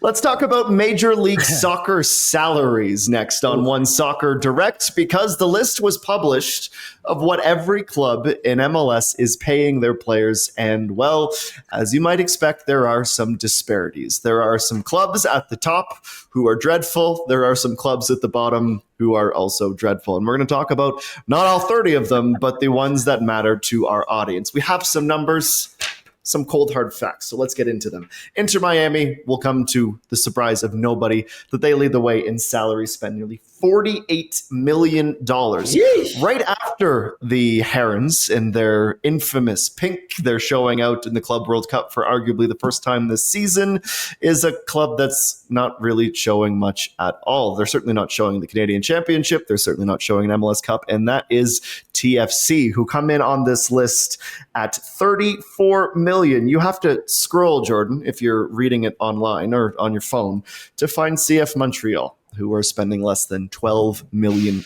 Let's talk about Major League Soccer salaries next on OneSoccer Direct, because the list was published of what every club in MLS is paying their players. And, well, as you might expect, there are some disparities. There are some clubs at the top who are dreadful. There are some clubs at the bottom who are also dreadful. And we're going to talk about not all 30 of them, but the ones that matter to our audience. We have some numbers, some cold hard facts. So let's get into them. Inter Miami will come to the surprise of nobody that they lead the way in salary spend, nearly $48 million. Yeesh. Right after the Herons in their infamous pink, they're showing out in the Club World Cup for arguably the first time this season, is a club that's not really showing much at all. They're certainly not showing the Canadian Championship. They're certainly not showing an MLS Cup. And that is TFC, who come in on this list at $34 million. You have to scroll, Jordan, if you're reading it online or on your phone, to find CF Montreal, who are spending less than $12 million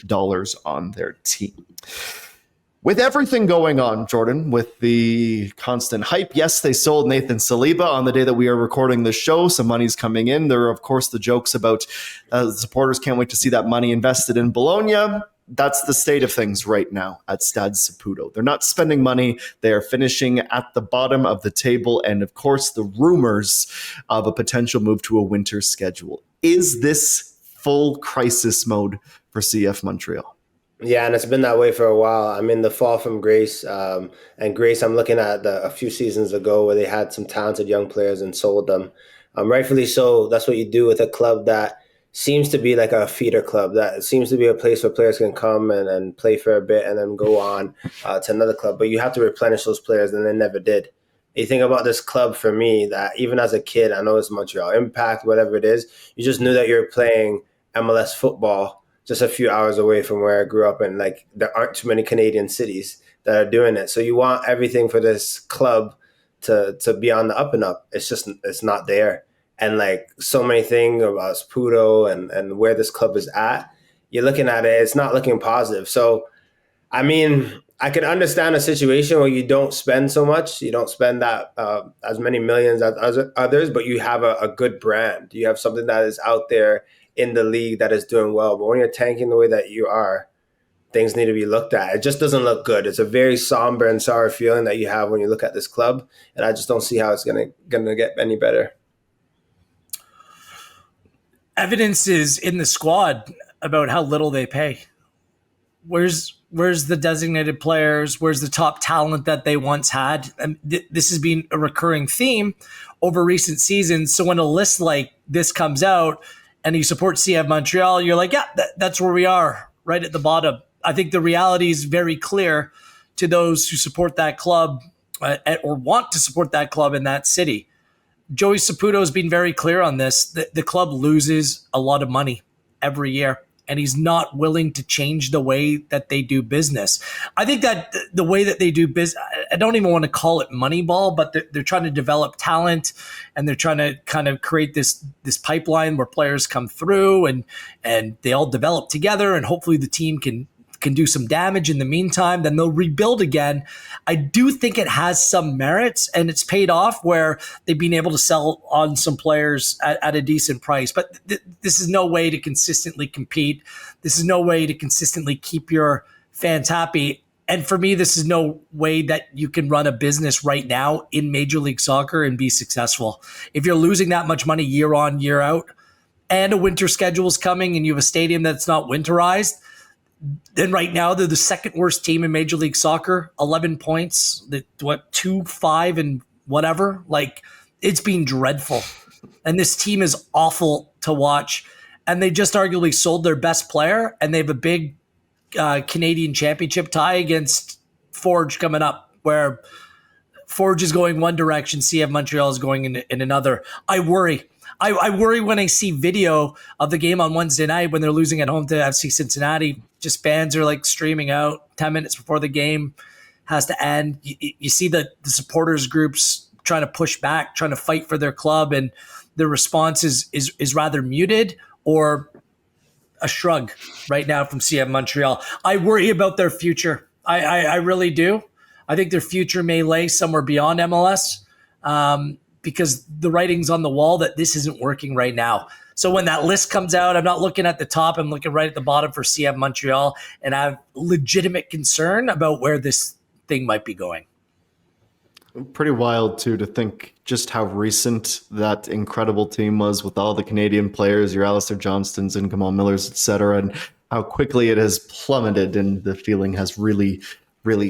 on their team. With everything going on, Jordan, with the constant hype, yes, they sold Nathan Saliba on the day that we are recording this show. Some money's coming in. There are, of course, the jokes about the supporters can't wait to see that money invested in Bologna. That's the state of things right now at Stade Saputo. They're not spending money. They are finishing at the bottom of the table. And, of course, the rumors of a potential move to a winter schedule. Is this full crisis mode for CF Montreal? Yeah, and it's been that way for a while. I mean, the fall from grace, and grace, I'm looking at a few seasons ago where they had some talented young players and sold them. Rightfully so. That's what you do with a club that seems to be like a feeder club. That seems to be a place where players can come and play for a bit and then go on to another club. But you have to replenish those players, and they never did. You think about this club for me, that even as a kid, I know it's Montreal Impact, whatever it is, you just knew that you're playing MLS football just a few hours away from where I grew up. And like, there aren't too many Canadian cities that are doing it. So you want everything for this club to be on the up and up. It's not there. And like, so many things about Saputo and where this club is at, you're looking at it, it's not looking positive. So, I mean, I can understand a situation where you don't spend so much, you don't spend that as many millions as others, but you have a good brand. You have something that is out there in the league that is doing well. But when you're tanking the way that you are, things need to be looked at. It just doesn't look good. It's a very somber and sour feeling that you have when you look at this club, and I just don't see how it's gonna get any better. Evidence is in the squad about how little they pay. Where's the designated players? Where's the top talent that they once had? And this has been a recurring theme over recent seasons. So when a list like this comes out and you support CF Montreal, you're like, yeah, that's where we are, right at the bottom. I think the reality is very clear to those who support that club or want to support that club in that city. Joey Saputo has been very clear on this. The club loses a lot of money every year, and he's not willing to change the way that they do business. I think that the way that they do business, I don't even want to call it Moneyball, but they're trying to develop talent, and they're trying to kind of create this pipeline where players come through and they all develop together, and hopefully the team can do some damage in the meantime, then they'll rebuild again. I do think it has some merits, and it's paid off where they've been able to sell on some players at a decent price. But this is no way to consistently compete. This is no way to consistently keep your fans happy. And for me, this is no way that you can run a business right now in Major League Soccer and be successful. If you're losing that much money year on, year out, and a winter schedule is coming and you have a stadium that's not winterized, then right now they're the second worst team in Major League Soccer, 11 points, 2, 5, and whatever. Like, it's been dreadful. And this team is awful to watch. And they just arguably sold their best player, and they have a big Canadian championship tie against Forge coming up, where Forge is going one direction, CF Montreal is going in another. I worry. I worry when I see video of the game on Wednesday night when they're losing at home to FC Cincinnati. Just fans are like streaming out 10 minutes before the game has to end. You see the supporters groups trying to push back, trying to fight for their club, and the response is rather muted or a shrug right now from CF Montreal. I worry about their future. I really do. I think their future may lay somewhere beyond MLS. because the writing's on the wall that this isn't working right now. So when that list comes out, I'm not looking at the top. I'm looking right at the bottom for CF Montreal, and I have legitimate concern about where this thing might be going. Pretty wild, too, to think just how recent that incredible team was with all the Canadian players, your Alistair Johnstons and Kamal Millers, etc., and how quickly it has plummeted and the feeling has really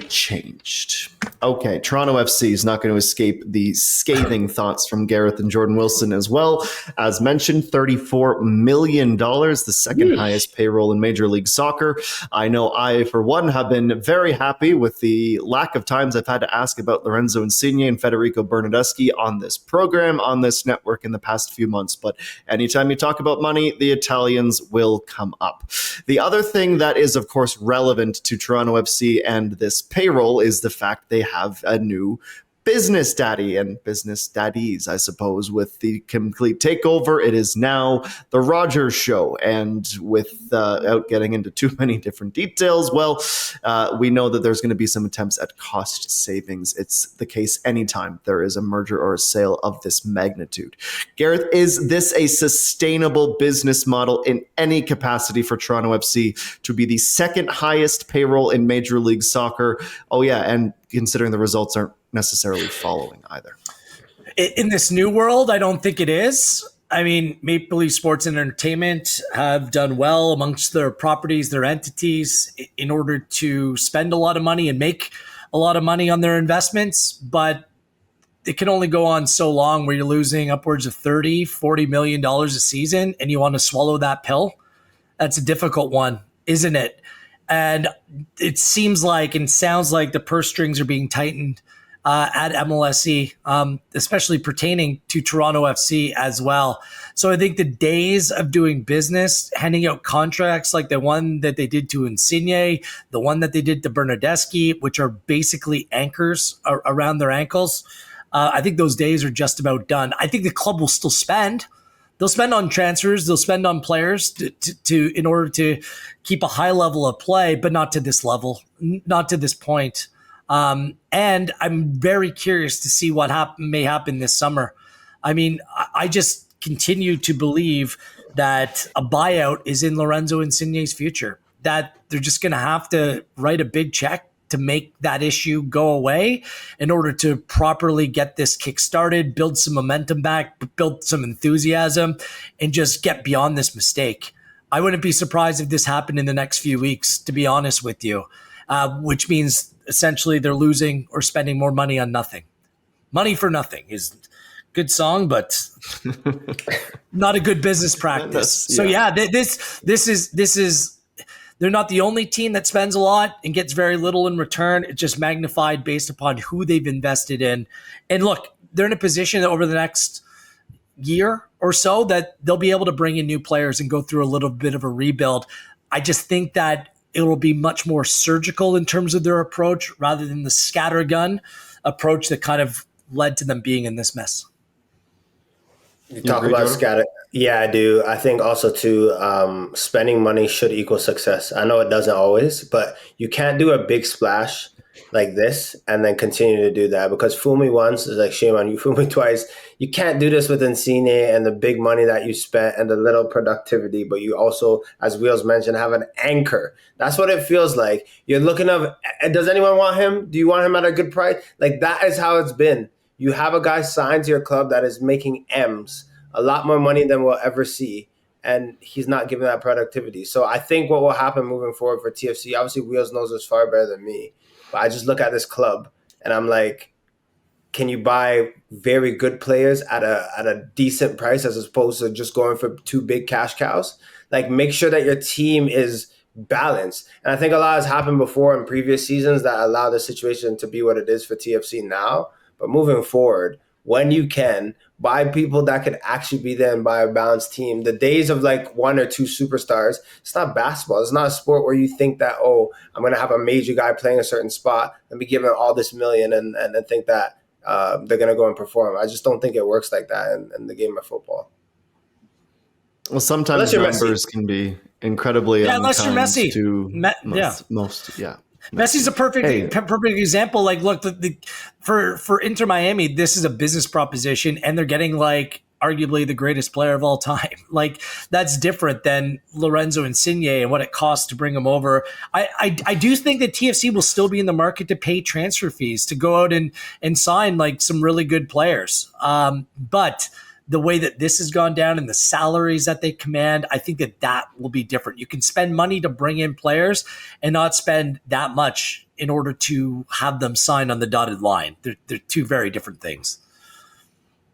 changed. Okay, Toronto FC is not going to escape the scathing thoughts from Gareth and Jordan Wilson as well. As mentioned, $34 million, the second highest payroll in Major League Soccer. I know I, for one, have been very happy with the lack of times I've had to ask about Lorenzo Insigne and Federico Bernardeschi on this program, on this network in the past few months. But anytime you talk about money, the Italians will come up. The other thing that is, of course, relevant to Toronto FC and this payroll is the fact they have a new business daddy and business daddies, I suppose, with the complete takeover. It is now the Rogers Show. And without getting into too many different details, well, we know that there's going to be some attempts at cost savings. It's the case anytime there is a merger or a sale of this magnitude. Gareth, is this a sustainable business model in any capacity for Toronto FC to be the second highest payroll in Major League Soccer? Oh, yeah, and considering the results aren't necessarily following either. In this new world, I don't think it is. I mean, Maple Leaf Sports and Entertainment have done well amongst their properties, their entities, in order to spend a lot of money and make a lot of money on their investments. But it can only go on so long where you're losing upwards of $30-40 million a season and you want to swallow that pill. That's a difficult one, isn't it? And it seems like and sounds like the purse strings are being tightened at MLSE, especially pertaining to Toronto FC as well. So I think the days of doing business, handing out contracts like the one that they did to Insigne, the one that they did to Bernardeschi, which are basically anchors around their ankles, I think those days are just about done. I think the club will still spend. They'll spend on transfers. They'll spend on players to in order to keep a high level of play, but not to this level, not to this point. And I'm very curious to see what may happen this summer. I mean, I just continue to believe that a buyout is in Lorenzo Insigne's future, that they're just going to have to write a big check to make that issue go away in order to properly get this kick-started, build some momentum back, build some enthusiasm, and just get beyond this mistake. I wouldn't be surprised if this happened in the next few weeks, to be honest with you, which means essentially they're losing or spending more money on nothing. Money for nothing is a good song, but not a good business practice. So this is they're not the only team that spends a lot and gets very little in return. It's just magnified based upon who they've invested in. And look, they're in a position that over the next year or so that they'll be able to bring in new players and go through a little bit of a rebuild. I just think that it will be much more surgical in terms of their approach rather than the scattergun approach that kind of led to them being in this mess. You talk about scatter. Yeah, I do. I think also too, spending money should equal success. I know it doesn't always, but you can't do a big splash like this and then continue to do that, because fool me once is like shame on you, fool me twice. You can't do this with Insigne and the big money that you spent and the little productivity, but you also, as Wheels mentioned, have an anchor. That's what it feels like. You're looking up, does anyone want him? Do you want him at a good price? Like, that is how it's been. You have a guy signed to your club that is making M's, a lot more money than we'll ever see, and he's not giving that productivity. So I think what will happen moving forward for TFC, obviously Wheels knows this far better than me, but I just look at this club and I'm like, can you buy very good players at a decent price as opposed to just going for two big cash cows? Like, make sure that your team is balanced. And I think a lot has happened before in previous seasons that allow the situation to be what it is for TFC now. But moving forward, when you can, buy people that could actually be there and buy a balanced team. The days of like one or two superstars, it's not basketball. It's not a sport where you think that, oh, I'm going to have a major guy playing a certain spot and be given all this million and think that they're going to go and perform. I just don't think it works like that in the game of football. Well, sometimes numbers can be incredibly unless you're Messi. To most. Yeah. Messi's a perfect example. Like, look, for Inter Miami, this is a business proposition, and they're getting like arguably the greatest player of all time. Like, that's different than Lorenzo Insigne and what it costs to bring him over. I do think that TFC will still be in the market to pay transfer fees to go out and sign like some really good players. But the way that this has gone down and the salaries that they command, I think that will be different. You can spend money to bring in players and not spend that much in order to have them sign on the dotted line. They're two very different things.